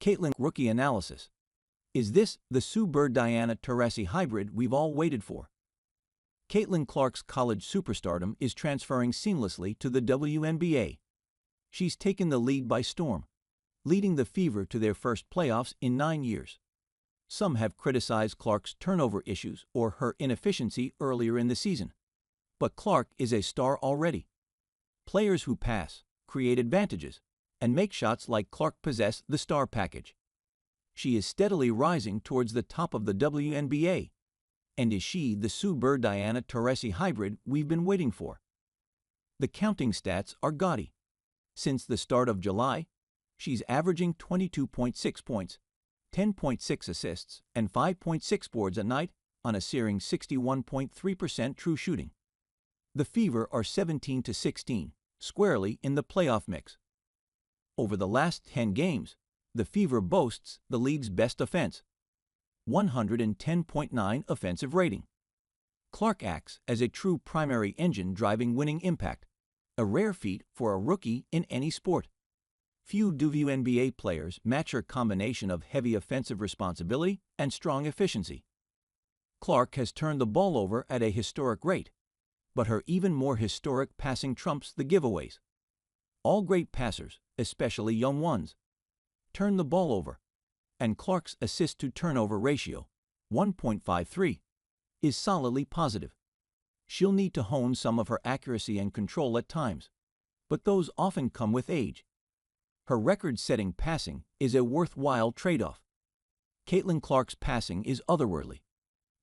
Caitlin rookie analysis. Is this the Sue Bird Diana Taurasi hybrid we've all waited for? Caitlin Clark's college superstardom is transferring seamlessly to the WNBA. She's taken the league by storm, leading the Fever to their first playoffs in 9 years. Some have criticized Clark's turnover issues or her inefficiency earlier in the season. But Clark is a star already. Players who pass, create advantages, and make shots like Clark possess the star package. She is steadily rising towards the top of the WNBA. And is she the Sue Bird Diana Taurasi hybrid we've been waiting for? The counting stats are gaudy. Since the start of July, she's averaging 22.6 points, 10.6 assists, and 5.6 boards a night on a searing 61.3% true shooting. The Fever are 17-16, squarely in the playoff mix. Over the last 10 games, the Fever boasts the league's best offense, 110.9 offensive rating. Clark acts as a true primary engine driving winning impact, a rare feat for a rookie in any sport. Few WNBA players match her combination of heavy offensive responsibility and strong efficiency. Clark has turned the ball over at a historic rate, but her even more historic passing trumps the giveaways. All great passers, especially young ones, turn the ball over, and Clark's assist-to-turnover ratio, 1.53, is solidly positive. She'll need to hone some of her accuracy and control at times, but those often come with age. Her record-setting passing is a worthwhile trade-off. Caitlin Clark's passing is otherworldly.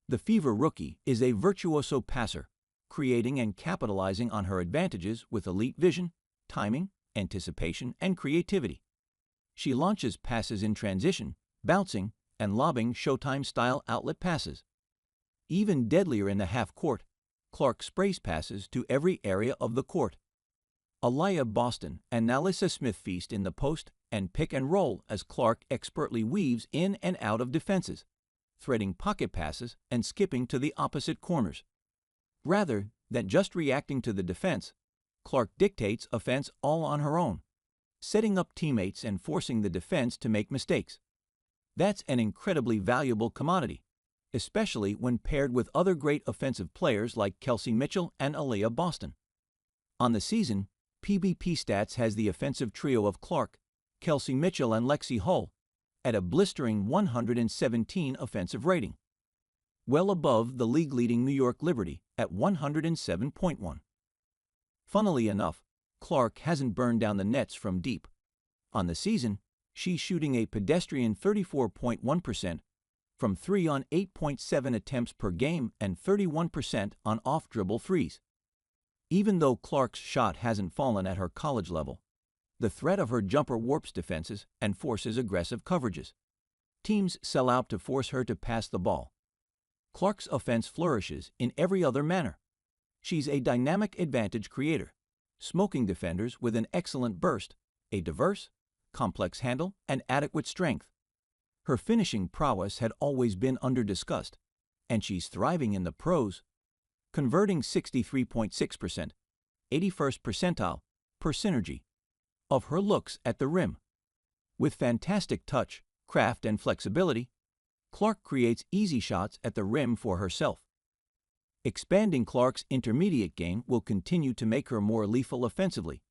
The Fever rookie is a virtuoso passer, creating and capitalizing on her advantages with elite vision, timing, anticipation, and creativity. She launches passes in transition, bouncing, and lobbing Showtime-style outlet passes. Even deadlier in the half-court, Clark sprays passes to every area of the court. Aliyah Boston and Nalissa Smith feast in the post and pick and roll as Clark expertly weaves in and out of defenses, threading pocket passes and skipping to the opposite corners. Rather than just reacting to the defense, Clark dictates offense all on her own, setting up teammates and forcing the defense to make mistakes. That's an incredibly valuable commodity, especially when paired with other great offensive players like Kelsey Mitchell and Aliyah Boston. On the season, PBP Stats has the offensive trio of Clark, Kelsey Mitchell, and Lexi Hull at a blistering 117 offensive rating, well above the league-leading New York Liberty at 107.1. Funnily enough, Clark hasn't burned down the nets from deep. On the season, she's shooting a pedestrian 34.1% from 3 on 8.7 attempts per game and 31% on off-dribble threes. Even though Clark's shot hasn't fallen at her college level, the threat of her jumper warps defenses and forces aggressive coverages. Teams sell out to force her to pass the ball. Clark's offense flourishes in every other manner. She's a dynamic advantage creator, smoking defenders with an excellent burst, a diverse, complex handle, and adequate strength. Her finishing prowess had always been under-discussed, and she's thriving in the pros, converting 63.6%, 81st percentile, per synergy, of her looks at the rim. With fantastic touch, craft, and flexibility, Clark creates easy shots at the rim for herself. Expanding Clark's intermediate game will continue to make her more lethal offensively,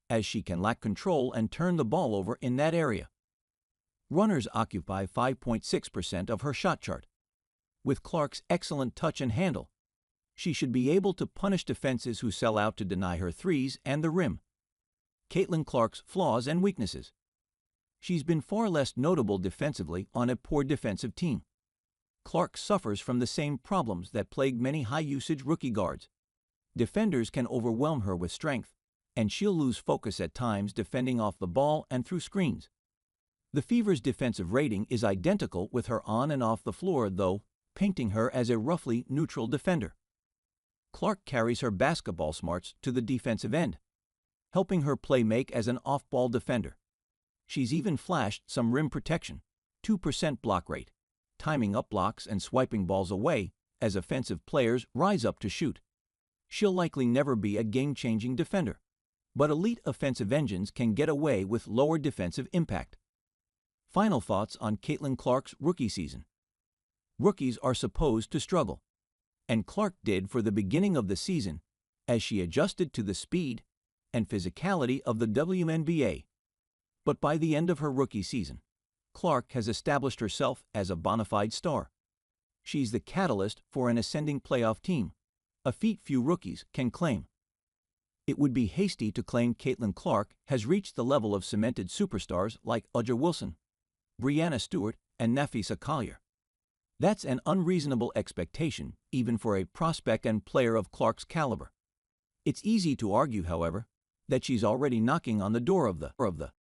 as she can lack control and turn the ball over in that area. Runners occupy 5.6% of her shot chart. With Clark's excellent touch and handle, she should be able to punish defenses who sell out to deny her threes and the rim. Caitlin Clark's flaws and weaknesses. She's been far less notable defensively on a poor defensive team. Clark suffers from the same problems that plague many high-usage rookie guards. Defenders can overwhelm her with strength, and she'll lose focus at times defending off the ball and through screens. The Fever's defensive rating is identical with her on and off the floor, though, painting her as a roughly neutral defender. Clark carries her basketball smarts to the defensive end, helping her play make as an off-ball defender. She's even flashed some rim protection, 2% block rate, timing up blocks and swiping balls away as offensive players rise up to shoot. She'll likely never be a game-changing defender, but elite offensive engines can get away with lower defensive impact. Final thoughts on Caitlin Clark's rookie season. Rookies are supposed to struggle, and Clark did for the beginning of the season as she adjusted to the speed and physicality of the WNBA. But by the end of her rookie season, Clark has established herself as a bona fide star. She's the catalyst for an ascending playoff team, a feat few rookies can claim. It would be hasty to claim Caitlin Clark has reached the level of cemented superstars like A'ja Wilson, Breanna Stewart, and Napheesa Collier. That's an unreasonable expectation, even for a prospect and player of Clark's caliber. It's easy to argue, however, that she's already knocking on the door of the